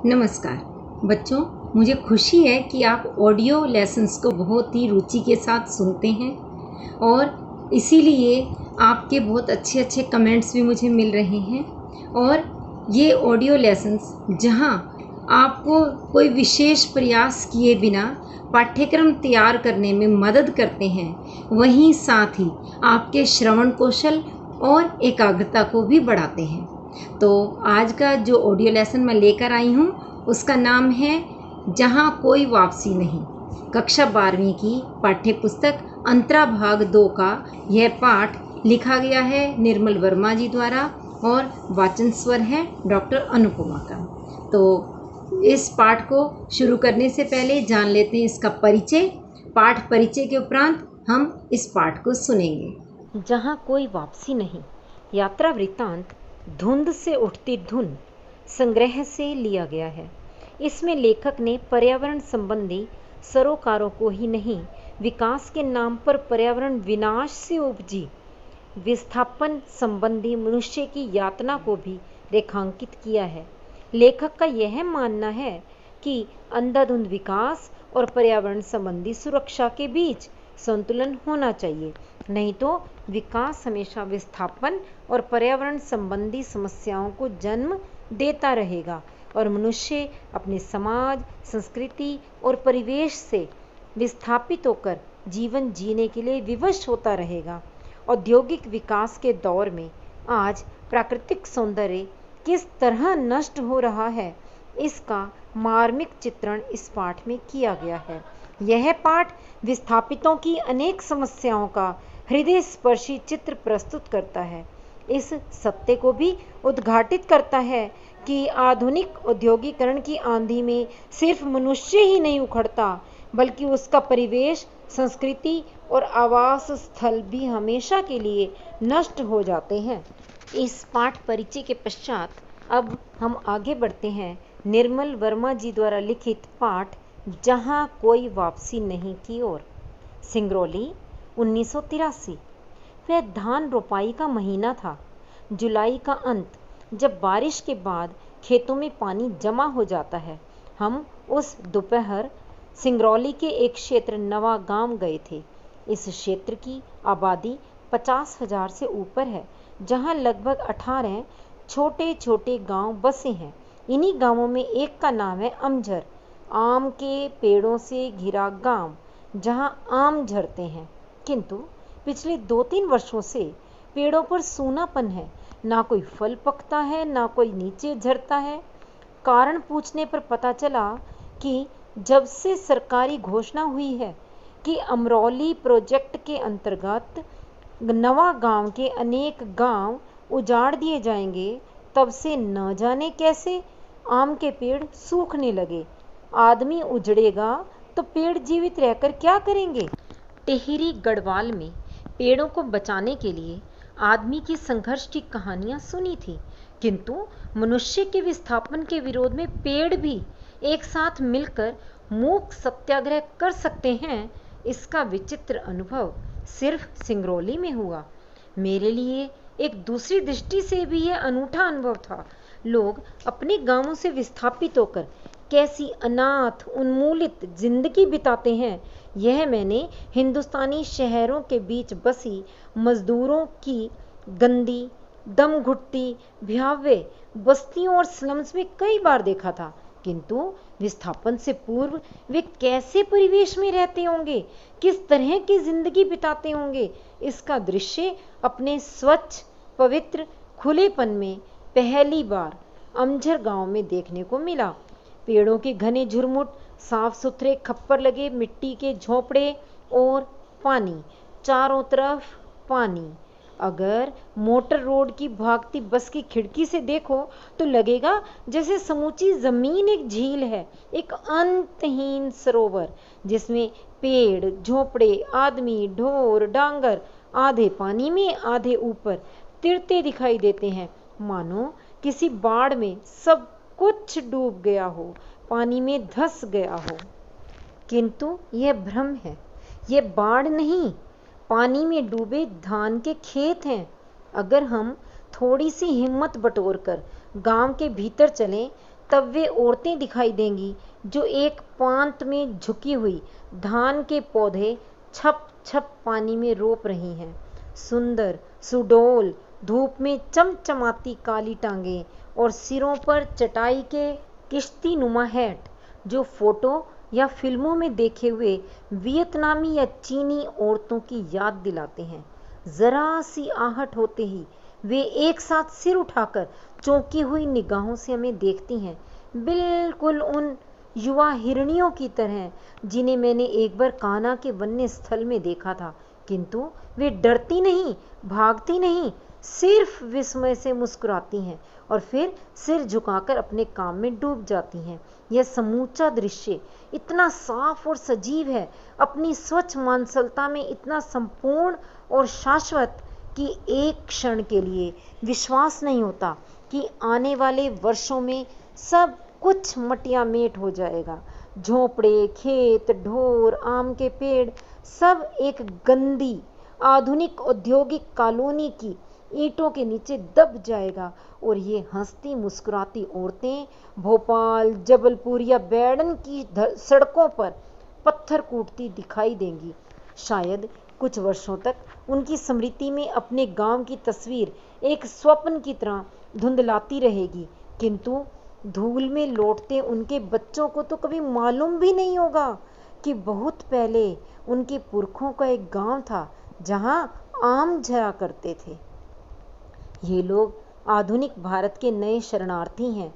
नमस्कार बच्चों, मुझे खुशी है कि आप ऑडियो लेसन्स को बहुत ही रुचि के साथ सुनते हैं और इसीलिए आपके बहुत अच्छे कमेंट्स भी मुझे मिल रहे हैं। और ये ऑडियो लेसन्स जहां आपको कोई विशेष प्रयास किए बिना पाठ्यक्रम तैयार करने में मदद करते हैं, वहीं साथ ही आपके श्रवण कौशल और एकाग्रता को भी बढ़ाते हैं। तो आज का जो ऑडियो लेसन मैं लेकर आई हूँ उसका नाम है जहाँ कोई वापसी नहीं। कक्षा 12वीं की पाठ्य पुस्तक अंतरा भाग 2 का यह पाठ लिखा गया है निर्मल वर्मा जी द्वारा और वाचन स्वर है डॉक्टर अनुपमा का। तो इस पाठ को शुरू करने से पहले जान लेते हैं इसका परिचय। पाठ परिचय के उपरांत हम इस पाठ को सुनेंगे। जहाँ कोई वापसी नहीं, यात्रा वृत्तांत धुंध से उठती धुन संग्रह से लिया गया है। इसमें लेखक ने पर्यावरण संबंधी सरोकारों को ही नहीं, विकास के नाम पर पर्यावरण विनाश से उपजी विस्थापन संबंधी मनुष्य की यातना को भी रेखांकित किया है। लेखक का यह मानना है कि अंधाधुंध विकास और पर्यावरण संबंधी सुरक्षा के बीच संतुलन होना चाहिए, नहीं तो विकास हमेशा विस्थापन और पर्यावरण संबंधी समस्याओं को जन्म देता रहेगा और मनुष्य अपने समाज, संस्कृति और परिवेश से विस्थापित होकर जीवन जीने के लिए विवश होता रहेगा। औद्योगिक विकास के दौर में आज प्राकृतिक सौंदर्य किस तरह नष्ट हो रहा है, इसका मार्मिक चित्रण इस पाठ में किया गया है। यह पाठ विस्थापितों की अनेक समस्याओं का हृदय स्पर्शी चित्र प्रस्तुत करता है। इस सत्य को भी उद्घाटित करता है कि आधुनिक औद्योगिकरण की आंधी में सिर्फ मनुष्य ही नहीं उखड़ता, बल्कि उसका परिवेश, संस्कृति और आवास स्थल भी हमेशा के लिए नष्ट हो जाते हैं। इस पाठ परिचय के पश्चात अब हम आगे बढ़ते हैं निर्मल वर्मा जी द्वारा लिखित पाठ जहाँ कोई वापसी नहीं की ओर। सिंगरौली 1983। वह धान रोपाई का महीना था, जुलाई का अंत, जब बारिश के बाद खेतों में पानी जमा हो जाता है। हम उस दोपहर सिंगरौली के एक क्षेत्र नवा गांव गए थे। इस क्षेत्र की आबादी 50,000 से ऊपर है, जहां लगभग 18 छोटे छोटे गांव बसे हैं। इन्हीं गांवों में एक का नाम है अमझर, आम के पेड़ों से घिरा गांव जहां आम झरते हैं। किंतु पिछले 2-3 वर्षों से पेड़ों पर सूनापन है, ना कोई फल पकता है, ना कोई नीचे झरता है। कारण पूछने पर पता चला कि जब से सरकारी घोषणा हुई है कि अमरौली प्रोजेक्ट के अंतर्गत नवा गांव के अनेक गांव उजाड़ दिए जाएंगे, तब से न जाने कैसे आम के पेड़ सूखने लगे। आदमी उजड़ेगा तो पेड़ जीवित रहकर क्या करेंगे? टिहरी गढ़वाल में पेड़ों को बचाने के लिए आदमी की संघर्ष की कहानियां सुनी थी, किंतु मनुष्य के विस्थापन के विरोध में पेड़ भी एक साथ मिलकर मूक सत्याग्रह कर सकते हैं, इसका विचित्र अनुभव सिर्फ सिंगरौली में हुआ। मेरे लिए एक दूसरी दृष्टि से भी यह अनूठा अनुभव था। लोग अपने गांवों से विस्थापित होकर कैसी अनाथ, उन्मूलित जिंदगी बिताते हैं, यह मैंने हिंदुस्तानी शहरों के बीच बसी मजदूरों की गंदी, दम घुटती, भयावह बस्तियों और स्लम्स में कई बार देखा था। किंतु विस्थापन से पूर्व वे कैसे परिवेश में रहते होंगे, किस तरह की जिंदगी बिताते होंगे, इसका दृश्य अपने स्वच्छ, पवित्र खुलेपन में पहली बार अमझर गांव में देखने को मिला। पेड़ों के घने झुरमुट, साफ सुथरे खप्पर लगे मिट्टी के झोंपड़े और पानी, चारों तरफ पानी। अगर मोटर रोड की भागती बस की खिड़की से देखो तो लगेगा जैसे समूची जमीन एक झील है, एक अंतहीन सरोवर जिसमें पेड़, झोंपड़े, आदमी, ढोर, डांगर आधे पानी में आधे ऊपर तिरते दिखाई देते हैं, मानो किसी बाढ़ में सब कुछ डूब गया हो, पानी में धंस गया हो। किंतु यह भ्रम है, यह बाढ़ नहीं, पानी में डूबे धान के खेत हैं। अगर हम थोड़ी सी हिम्मत बटोरकर गांव के भीतर चलें तब वे औरतें दिखाई देंगी जो एक पांत में झुकी हुई धान के पौधे छप छप पानी में रोप रही हैं। सुंदर सुडौल धूप में चमचमाती काली टांगे और सिरों पर चटाई के किश्ती नुमा हैट, जो फोटो या फिल्मों में देखे हुए वियतनामी या चीनी औरतों की याद दिलाते हैं। जरा सी आहट होते ही वे एक साथ सिर उठाकर चौंकी हुई निगाहों से हमें देखती हैं, बिल्कुल उन युवा हिरणियों की तरह जिन्हें मैंने एक बार कान्हा के वन्य स्थल में देखा था। किंतु वे डरती नहीं, भागती नहीं, सिर्फ विस्मय से मुस्कुराती हैं और फिर सिर झुकाकर अपने काम में डूब जाती हैं। यह समूचा दृश्य इतना साफ और सजीव है, अपनी स्वच्छ मांसलता में इतना संपूर्ण और शाश्वत कि एक क्षण के लिए विश्वास नहीं होता कि आने वाले वर्षों में सब कुछ मटिया मेट हो जाएगा। झोंपड़े, खेत, ढोर, आम के पेड़ सब एक गंदी आधुनिक औद्योगिक कॉलोनी की ईंटों के नीचे दब जाएगा और ये हंसती मुस्कुराती औरतें भोपाल, जबलपुर या बैडन की सड़कों पर पत्थर कूटती दिखाई देंगी। शायद कुछ वर्षों तक उनकी स्मृति में अपने गांव की तस्वीर एक स्वप्न की तरह धुंधलाती रहेगी, किंतु धूल में लौटते उनके बच्चों को तो कभी मालूम भी नहीं होगा कि बहुत पहले उनके पुरखों का एक गांव था जहां आम झरा करते थे। ये लोग आधुनिक भारत के नए शरणार्थी हैं,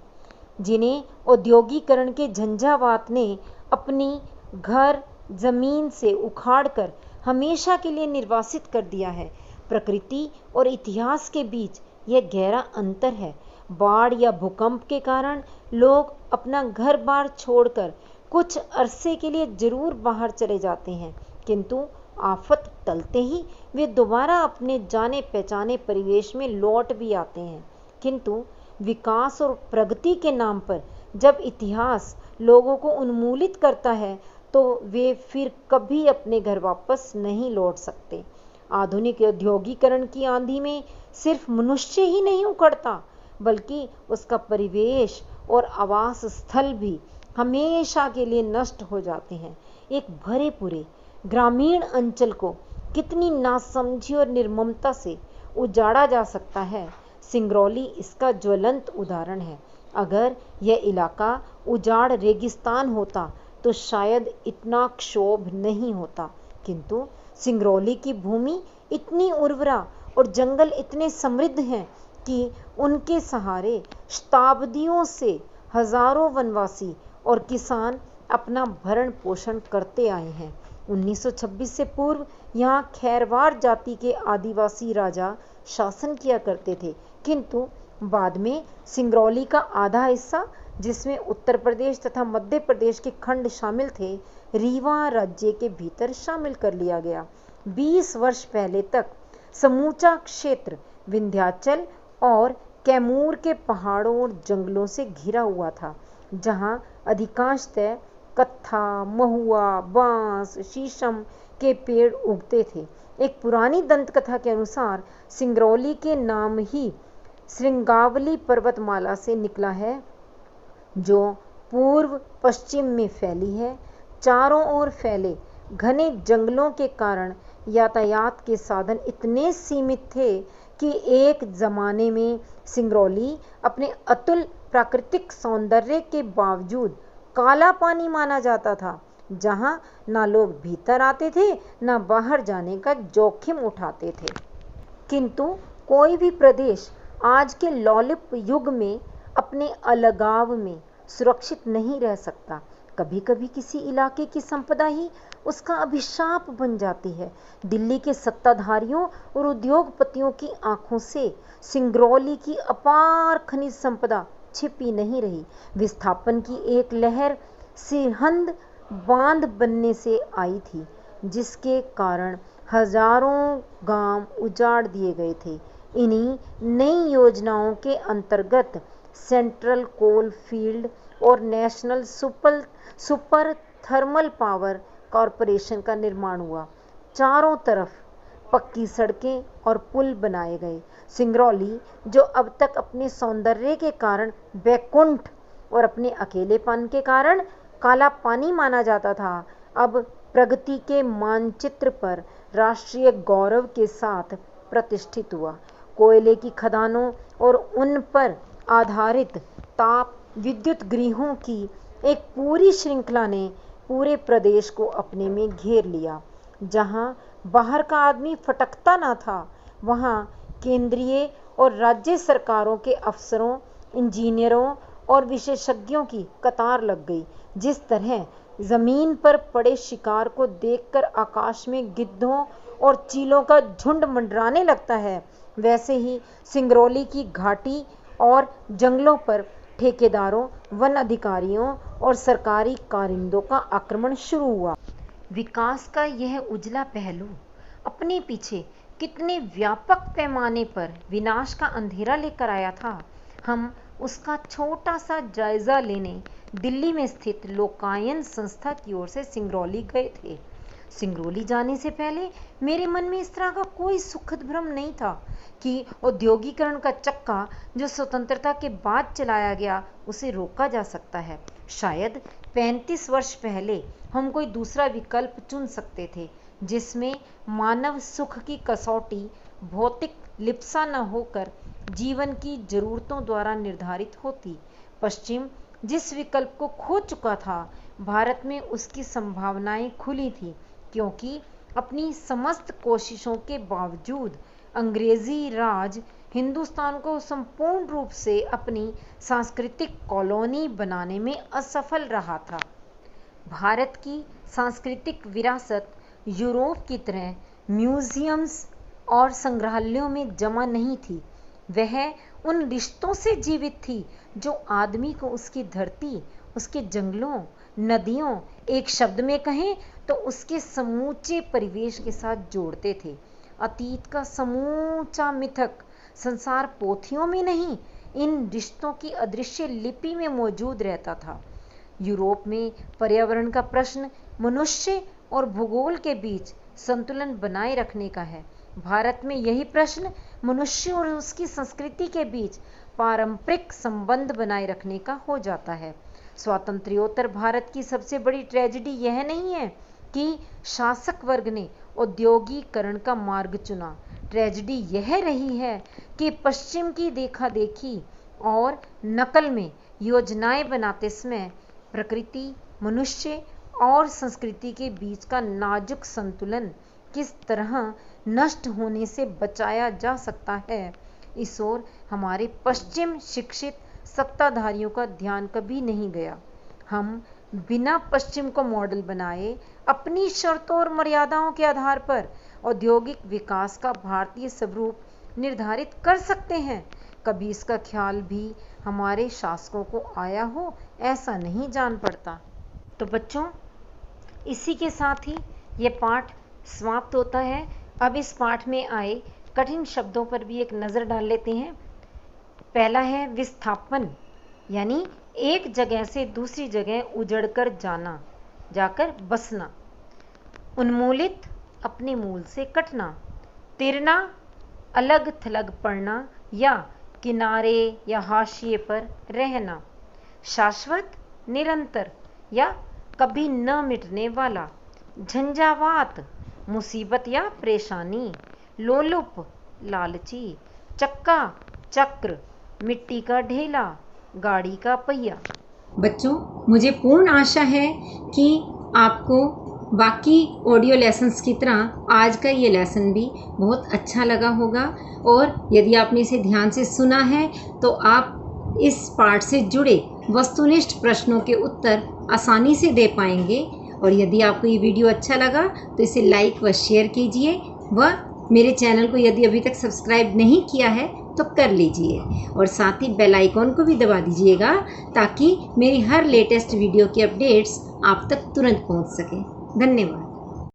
जिन्हें औद्योगिकरण के झंझावात ने अपनी घर जमीन से उखाड़कर हमेशा के लिए निर्वासित कर दिया है। प्रकृति और इतिहास के बीच यह गहरा अंतर है। बाढ़ या भूकंप के कारण लोग अपना घर बार छोड़कर कुछ अरसे के लिए जरूर बाहर चले जाते हैं, किंतु आफत टलते ही वे दोबारा अपने जाने पहचाने परिवेश में लौट भी आते हैं। किंतु विकास और प्रगति के नाम पर जब इतिहास लोगों को उन्मूलित करता है तो वे फिर कभी अपने घर वापस नहीं लौट सकते। आधुनिक औद्योगिकरण की आंधी में सिर्फ मनुष्य ही नहीं उखड़ता, बल्कि उसका परिवेश और आवास स्थल भी हमेशा के लिए नष्ट हो जाते हैं। एक भरे पूरे ग्रामीण अंचल को कितनी नासमझी और निर्ममता से उजाड़ा जा सकता है, सिंगरौली इसका ज्वलंत उदाहरण है। अगर यह इलाका उजाड़ रेगिस्तान होता तो शायद इतना क्षोभ नहीं होता, किंतु सिंगरौली की भूमि इतनी उर्वरा और जंगल इतने समृद्ध हैं कि उनके सहारे शताब्दियों से हजारों वनवासी और किसान अपना भरण पोषण करते आए हैं। 1926 से पूर्व यहाँ खैरवार जाति के आदिवासी राजा शासन किया करते थे, किंतु बाद में सिंगरौली का आधा हिस्सा, जिसमें उत्तर प्रदेश तथा मध्य प्रदेश के खंड शामिल थे, रीवा राज्य के भीतर शामिल कर लिया गया। 20 वर्ष पहले तक समूचा क्षेत्र विंध्याचल और कैमूर के पहाड़ों और जंगलों से घिरा हुआ था, जहां अधिकांशतः कत्था, महुआ, बांस, शीशम के पेड़ उगते थे। एक पुरानी दंतकथा के अनुसार सिंगरौली के नाम ही श्रृंगावली पर्वतमाला से निकला है, जो पूर्व पश्चिम में फैली है। चारों ओर फैले घने जंगलों के कारण यातायात के साधन इतने सीमित थे कि एक जमाने में सिंगरौली अपने अतुल प्राकृतिक सौंदर्य के बावजूद काला पानी माना जाता था, जहां ना लोग भीतर आते थे ना बाहर जाने का जोखिम उठाते थे। किंतु कोई भी प्रदेश आज के लौलिप युग में अपने अलगाव में सुरक्षित नहीं रह सकता। कभी कभी किसी इलाके की संपदा ही उसका अभिशाप बन जाती है। दिल्ली के सत्ताधारियों और उद्योगपतियों की आंखों से सिंगरौली की अपार खनिज संपदा छिपी नहीं रही। विस्थापन की एक लहर सिरहिंद बांध बनने से आई थी, जिसके कारण हजारों गांव उजाड़ दिए गए थे। इन्हीं नई योजनाओं के अंतर्गत सेंट्रल कोल फील्ड और national super thermal power corporation का निर्माण हुआ। चारों तरफ पक्की सड़कें और पुल बनाए गए। सिंगरौली, जो अब तक अपने सौंदर्य के कारण बैकुंठ और अपने अकेलेपन के कारण काला पानी माना जाता था, अब प्रगति के मानचित्र पर राष्ट्रीय गौरव के साथ प्रतिष्ठित हुआ। कोयले की खदानों और उन पर आधारित ताप विद्युत गृहों की एक पूरी श्रृंखला ने पूरे प्रदेश को अपने में घेर लिया। जहां बाहर का आदमी फटकता न था, वहां केंद्रीय और राज्य सरकारों के अफसरों, इंजीनियरों और विशेषज्ञों की कतार लग गई। जिस तरह जमीन पर पड़े शिकार को देखकर आकाश में गिद्धों और चीलों का झुंड मंडराने लगता है, वैसे ही सिंगरौली की घाटी और जंगलों पर ठेकेदारों, वन अधिकारियों और सरकारी कारिंदों का आक्रमण शुरू हुआ। विकास का यह उजला पहलू अपने पीछे कितने व्यापक पैमाने पर विनाश का अंधेरा लेकर आया था, हम उसका छोटा सा जायजा लेने दिल्ली में स्थित लोकायन संस्था की ओर से सिंगरौली गए थे। सिंगरौली जाने से पहले मेरे मन में इस तरह का कोई सुखद भ्रम नहीं था कि औद्योगिकरण का चक्का जो स्वतंत्रता के बाद चलाया गया उसे रोका जा सकता है। शायद 35 वर्ष पहले हम कोई दूसरा विकल्प चुन सकते थे, जिसमें मानव सुख की कसौटी भौतिक लिप्सा न होकर जीवन की जरूरतों द्वारा निर्धारित होती। पश्चिम जिस विकल्प को खो चुका था, भारत में उसकी संभावनाएं खुली थी, क्योंकि अपनी समस्त कोशिशों के बावजूद अंग्रेजी राज हिंदुस्तान को संपूर्ण रूप से अपनी सांस्कृतिक कॉलोनी बनाने में असफल रहा था। भारत की सांस्कृतिक विरासत यूरोप की तरह म्यूजियम्स और संग्रहालयों में जमा नहीं थी, वह उन रिश्तों से जीवित थी जो आदमी को उसकी धरती, उसके जंगलों, नदियों, एक शब्द में कहें तो उसके समूचे परिवेश के साथ जोड़ते थे। अतीत का समूचा मिथक संसार पोथियों में नहीं, इन रिश्तों की अदृश्य लिपि में मौजूद रहता था। यूरोप में पर्यावरण का प्रश्न मनुष्य और भूगोल के बीच संतुलन बनाए रखने का है। भारत में यही प्रश्न मनुष्य और उसकी संस्कृति के बीच पारंपरिक संबंध बनाए रखने का हो जाता है। स्वातंत्र्योत्तर भारत की सबसे बड़ी ट्रेजेडी यह नहीं है कि शासक वर्ग ने औद्योगिकरण का मार्ग चुना। ट्रेजेडी यह रही है कि पश्चिम की देखा देखी और नकल में योजनाएं बनाते समय प्रकृति, मनुष्य और संस्कृति के बीच का नाजुक संतुलन किस तरह नष्ट होने से बचाया जा सकता है, इस ओर हमारे पश्चिम शिक्षित सत्ताधारियों का ध्यान कभी नहीं गया। हम बिना पश्चिम को मॉडल बनाए अपनी शर्तों और मर्यादाओं के आधार पर औद्योगिक विकास का भारतीय स्वरूप निर्धारित कर सकते हैं। कभी इसका ख्याल भी हमारे शासकों को आया हो, ऐसा नहीं जान पड़ता। तो बच्चों, इसी के साथ ही ये पाठ समाप्त होता है। अब इस पाठ में आए कठिन शब्दों पर भी एक नज़र डाल लेते हैं। पहला है विस्थापन, यानी एक जगह से दूसरी जगह उजड़कर जाना, जाकर बसना। उन्मूलित, अपने मूल से कटना। तिरना, अलग थलग पड़ना या किनारे या हाशिए पर रहना। शाश्वत, निरंतर या कभी न मिटने वाला। झंझावात, मुसीबत या परेशानी। लोलुप, लालची। चक्का, चक्र। मिट्टी का ढेला, गाड़ी का पहिया। बच्चों, मुझे पूर्ण आशा है कि आपको बाकी ऑडियो लेसन्स की तरह आज का ये लेसन भी बहुत अच्छा लगा होगा, और यदि आपने इसे ध्यान से सुना है तो आप इस पाठ से जुड़े वस्तुनिष्ठ प्रश्नों के उत्तर आसानी से दे पाएंगे। और यदि आपको ये वीडियो अच्छा लगा तो इसे लाइक व शेयर कीजिए, व मेरे चैनल को यदि अभी तक सब्सक्राइब नहीं किया है तो कर लीजिए, और साथ ही बेल आइकॉन को भी दबा दीजिएगा ताकि मेरी हर लेटेस्ट वीडियो की अपडेट्स आप तक तुरंत पहुंच सके। धन्यवाद।